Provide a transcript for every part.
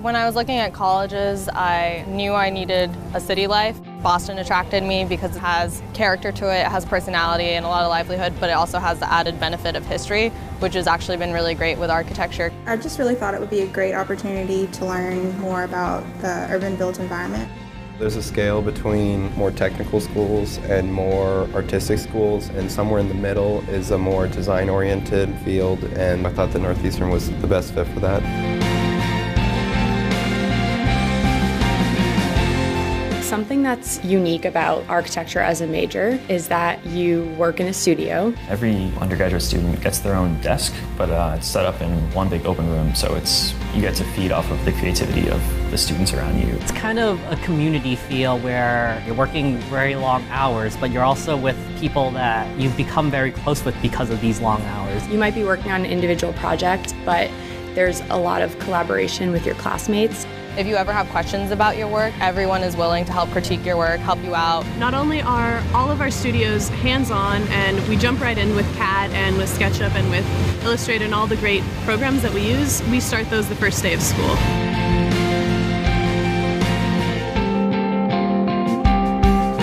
When I was looking at colleges, I knew I needed a city life. Boston attracted me because it has character to it, it has personality and a lot of livelihood, but it also has the added benefit of history, which has actually been really great with architecture. I just really thought it would be a great opportunity to learn more about the urban built environment. There's a scale between more technical schools and more artistic schools, and somewhere in the middle is a more design-oriented field, and I thought that Northeastern was the best fit for that. Something that's unique about architecture as a major is that you work in a studio. Every undergraduate student gets their own desk, but it's set up in one big open room, so you get to feed off of the creativity of the students around you. It's kind of a community feel where you're working very long hours, but you're also with people that you've become very close with because of these long hours. You might be working on an individual project, but there's a lot of collaboration with your classmates. If you ever have questions about your work, everyone is willing to help critique your work, help you out. Not only are all of our studios hands-on, and we jump right in with CAD and with SketchUp and with Illustrator and all the great programs that we use, we start those the first day of school.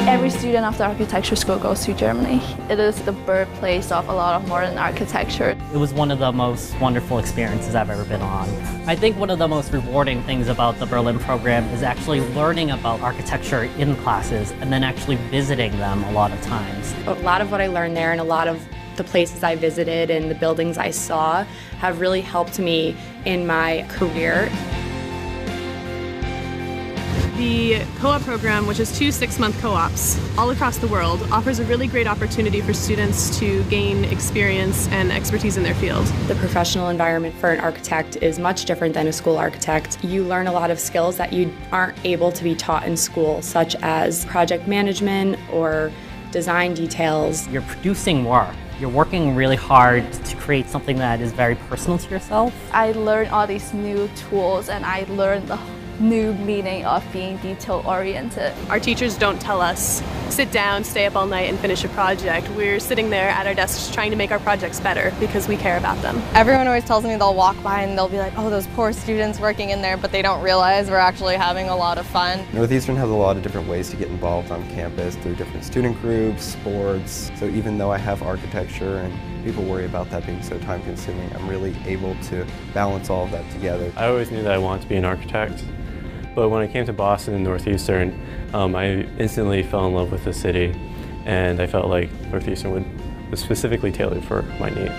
Every student of the architecture school goes to Germany. It is the birthplace of a lot of modern architecture. It was one of the most wonderful experiences I've ever been on. I think one of the most rewarding things about the Berlin program is actually learning about architecture in classes and then actually visiting them a lot of times. A lot of what I learned there and a lot of the places I visited and the buildings I saw have really helped me in my career. The co-op program, which is 2 6-month co-ops all across the world, offers a really great opportunity for students to gain experience and expertise in their field. The professional environment for an architect is much different than a school architect. You learn a lot of skills that you aren't able to be taught in school, such as project management or design details. You're producing work. You're working really hard to create something that is very personal to yourself. I learned all these new tools and I learned the new meaning of being detail-oriented. Our teachers don't tell us, sit down, stay up all night and finish a project. We're sitting there at our desks trying to make our projects better because we care about them. Everyone always tells me they'll walk by and they'll be like, oh, those poor students working in there, but they don't realize we're actually having a lot of fun. Northeastern has a lot of different ways to get involved on campus through different student groups, sports. So even though I have architecture and people worry about that being so time-consuming, I'm really able to balance all of that together. I always knew that I wanted to be an architect. But when I came to Boston and Northeastern, I instantly fell in love with the city, and I felt like Northeastern was specifically tailored for my needs.